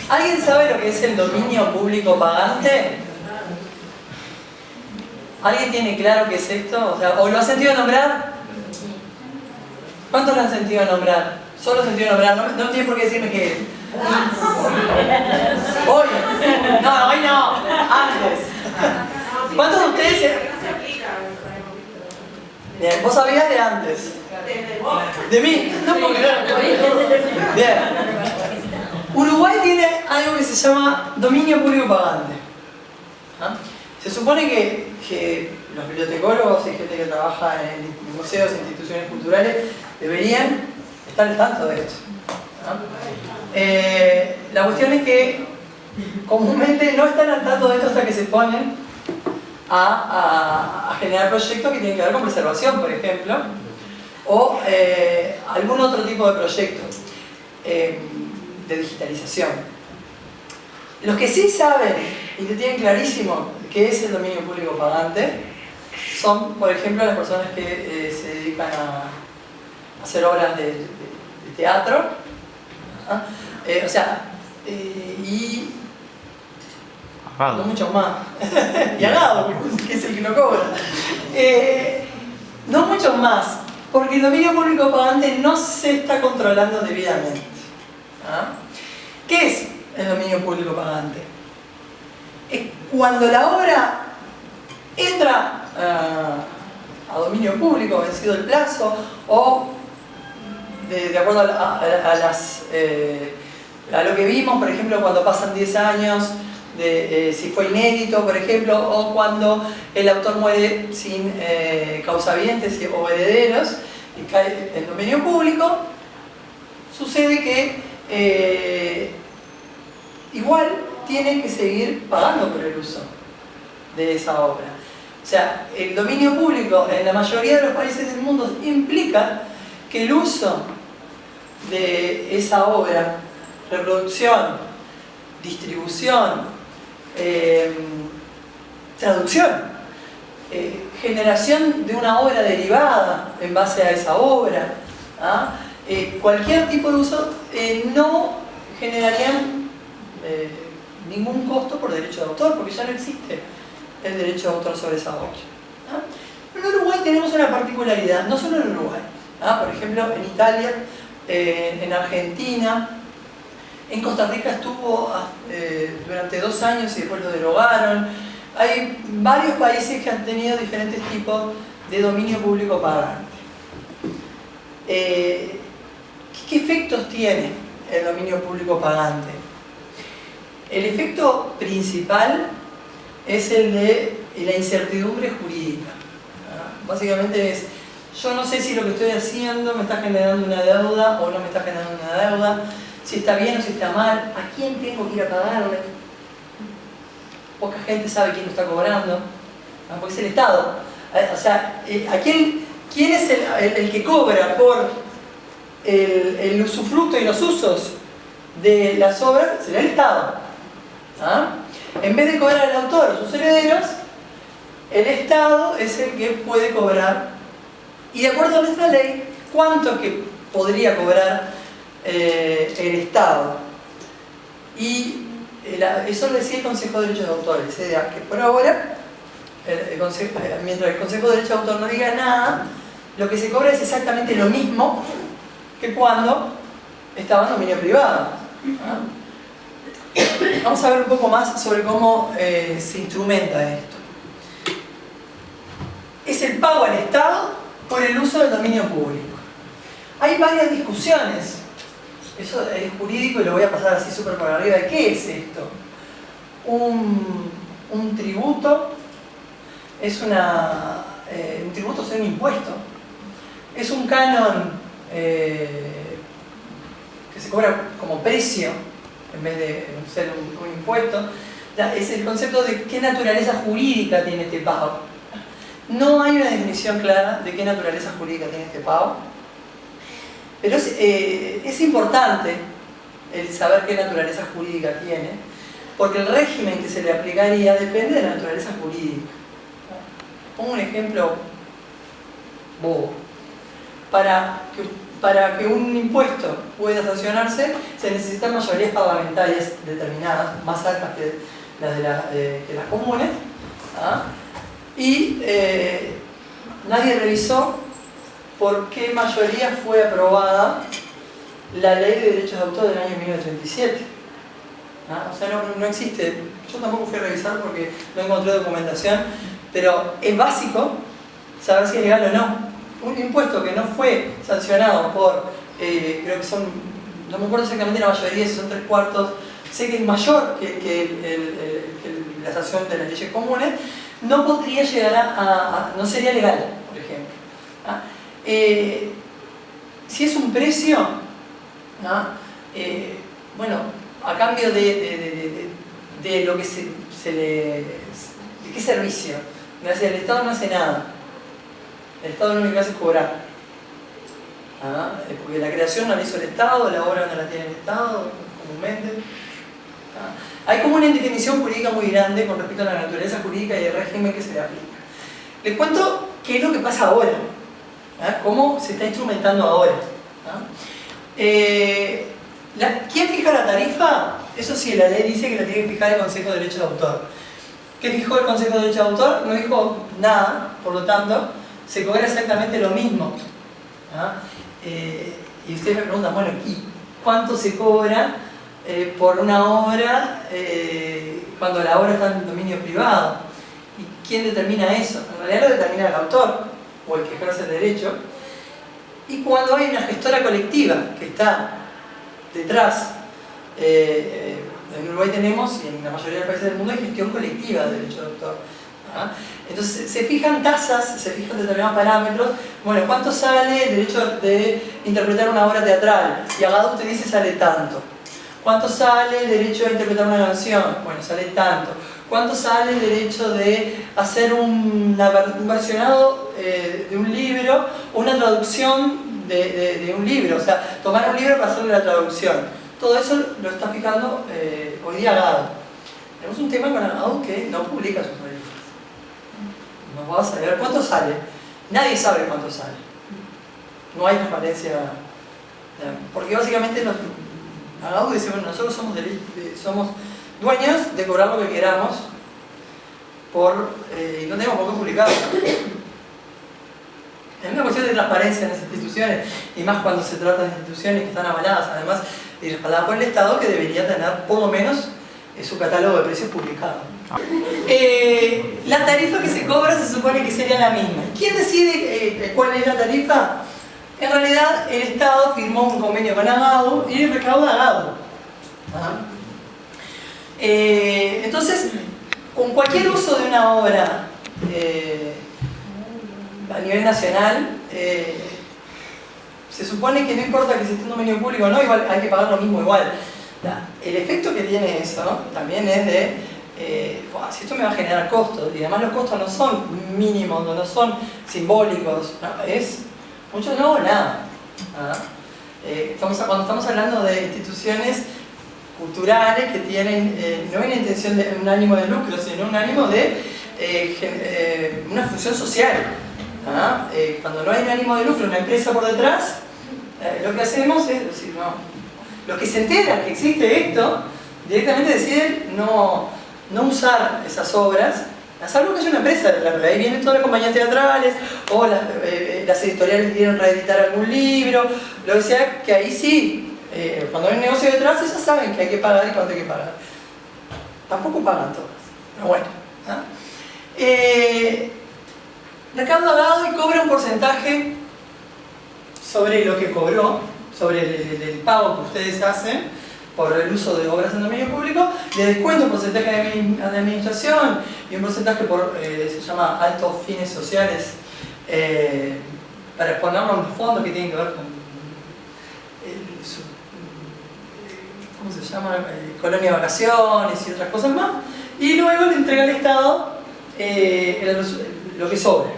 ¿Alguien sabe lo que es el dominio público pagante? ¿Alguien tiene claro qué es esto? O sea, ¿o lo ha sentido nombrar? ¿Cuántos lo han sentido nombrar? Solo sentido nombrar, no tiene por qué decirme qué es. Hoy. No, hoy no. Antes. ¿Cuántos de ustedes? Bien, ¿vos sabías de antes? ¿De mí? No puedo creer. Bien. Uruguay tiene algo que se llama dominio público pagante. ¿Ah? Se supone que los bibliotecólogos y gente que trabaja en museos e instituciones culturales deberían estar al tanto de esto. ¿Ah? La cuestión es que comúnmente no están al tanto de esto hasta que se ponen a generar proyectos que tienen que ver con preservación, por ejemplo, o algún otro tipo de proyecto de digitalización. Los que sí saben y que tienen clarísimo qué es el dominio público pagante son, por ejemplo, las personas que se dedican a hacer obras de teatro, ¿ah? Y no muchos más. Y Agado, que es el que no cobra. No muchos más, porque el dominio público pagante no se está controlando debidamente. ¿Ah? ¿Qué es el dominio público pagante? Es cuando la obra entra a dominio público, vencido el plazo, o de acuerdo a lo que vimos, por ejemplo, cuando pasan 10 años, si fue inédito, por ejemplo, o cuando el autor muere sin causavientes o herederos y cae en dominio público, sucede que igual tiene que seguir pagando por el uso de esa obra. O sea, el dominio público en la mayoría de los países del mundo implica que el uso de esa obra, reproducción, distribución, traducción, generación de una obra derivada en base a esa obra, ¿ah? Cualquier tipo de uso no generarían ningún costo por derecho de autor, porque ya no existe el derecho de autor sobre esa obra. ¿Ah? En Uruguay tenemos una particularidad, no solo en Uruguay, ¿ah? Por ejemplo en Italia, en Argentina, en Costa Rica estuvo durante 2 años y después lo derogaron. Hay varios países que han tenido diferentes tipos de dominio público pagante. ¿Qué efectos tiene el dominio público pagante? El efecto principal es el de la incertidumbre jurídica. Básicamente es, yo no sé si lo que estoy haciendo me está generando una deuda o no me está generando una deuda, si está bien o si está mal, a quién tengo que ir a pagarle. Poca gente sabe quién lo está cobrando, porque es el Estado. O sea, ¿quién es el que cobra por el usufructo y los usos de las obras? Será el Estado. ¿Ah? En vez de cobrar al autor o sus herederos, el Estado es el que puede cobrar. Y de acuerdo a nuestra ley, ¿cuánto es que podría cobrar el Estado? Y eso lo decía el Consejo de Derechos de Autor, el CDA, que por ahora, mientras el Consejo de Derechos de Autor no diga nada, lo que se cobra es exactamente lo mismo que cuando estaba en dominio privado. ¿Ah? Vamos a ver un poco más sobre cómo se instrumenta esto. Es el pago al Estado por el uso del dominio público. Hay varias discusiones. Eso es jurídico y lo voy a pasar así súper por arriba. ¿Qué es esto? Un tributo es un tributo es un impuesto. Es un canon que se cobra como precio en vez de ser un impuesto. Es el concepto de qué naturaleza jurídica tiene este pago. No hay una definición clara de qué naturaleza jurídica tiene este pago, pero es importante el saber qué naturaleza jurídica tiene, porque el régimen que se le aplicaría depende de la naturaleza jurídica. Pongo un ejemplo bobo. Para para que un impuesto pueda sancionarse se necesitan mayorías parlamentarias determinadas, más altas que las comunes, ¿ah? Y nadie revisó por qué mayoría fue aprobada la Ley de Derechos de Autor del año 1937. ¿Ah? O sea, no existe. Yo tampoco fui a revisar porque no encontré documentación, pero es básico saber si es legal o no. Un impuesto que no fue sancionado por, creo que son, no me acuerdo exactamente la mayoría, si son 3/4, sé que es mayor que la sanción de las leyes comunes, no podría llegar no sería legal, por ejemplo. ¿Ah? Si es un precio, ¿ah? Bueno, a cambio de lo que ¿de qué servicio? Gracias, el Estado no hace nada. El Estado lo único que hace es cobrar. ¿Ah? Porque la creación no la hizo el Estado, la obra no la tiene el Estado, comúnmente. ¿Ah? Hay como una indefinición jurídica muy grande con respecto a la naturaleza jurídica y el régimen que se le aplica. Les cuento qué es lo que pasa ahora. ¿Ah? Cómo se está instrumentando ahora. ¿Ah? ¿Quién fija la tarifa? Eso sí, la ley dice que la tiene que fijar el Consejo de Derechos de Autor. ¿Qué fijó el Consejo de Derechos de Autor? No dijo nada, por lo tanto, se cobra exactamente lo mismo. ¿Ah? Y ustedes me preguntan, bueno, ¿y cuánto se cobra por una obra cuando la obra está en dominio privado? ¿Y quién determina eso? En realidad lo determina el autor o el que ejerce el derecho. Y cuando hay una gestora colectiva que está detrás, en Uruguay tenemos, y en la mayoría de los países del mundo, hay gestión colectiva de derecho de autor. ¿Ah? Entonces se fijan tasas, se fijan determinados parámetros. Bueno, ¿cuánto sale el derecho de interpretar una obra teatral? Y Agadú te dice sale tanto. ¿Cuánto sale el derecho de interpretar una canción? Bueno, sale tanto. ¿Cuánto sale el derecho de hacer un versionado de un libro o una traducción de un libro? O sea, tomar un libro para hacerle la traducción. Todo eso lo está fijando hoy día Agadú. Tenemos un tema con Agadú que no publica sus tarifas. No vas a saber cuánto sale. Nadie sabe cuánto sale. No hay transparencia. Porque básicamente Agadú dice, bueno, nosotros somos dueños de cobrar lo que queramos y no tenemos por qué publicarlo. Es una cuestión de transparencia en las instituciones, y más cuando se trata de instituciones que están avaladas, además, y respaldadas por el Estado, que debería tener por lo menos su catálogo de precios publicado. La tarifa que se cobra se supone que sería la misma. ¿Quién decide cuál es la tarifa? En realidad el Estado firmó un convenio con Agadú y recauda Agadú. ¿Ah? Entonces, con cualquier uso de una obra a nivel nacional, se supone que no importa que se esté en dominio público o no, igual hay que pagar lo mismo igual. El efecto que tiene eso, ¿no? También es de si esto me va a generar costos, y además los costos no son mínimos, no son simbólicos, ¿no? Es mucho no o nada. ¿Ah? Cuando estamos hablando de instituciones culturales que tienen no una intención de un ánimo de lucro, sino un ánimo de una función social. ¿Ah? Cuando no hay un ánimo de lucro, una empresa por detrás, lo que hacemos es decir, no. Los que se enteran que existe esto, directamente deciden no usar esas obras, a salvo que haya una empresa detrás. Ahí vienen todas las compañías teatrales o las editoriales que quieren reeditar algún libro, lo que sea, que ahí sí, cuando hay un negocio detrás, ellas saben que hay que pagar y cuánto hay que pagar. Tampoco pagan todas, pero bueno. ¿Ah? Recauda Agadú y cobra un porcentaje sobre lo que cobró, sobre el pago que ustedes hacen por el uso de obras en dominio público, le descuento un porcentaje de administración y un porcentaje por, se llama altos fines sociales, para ponerlo en un fondo que tiene que ver con ¿cómo se llama? Colonia de vacaciones y otras cosas más, y luego le entrega al Estado lo que sobra.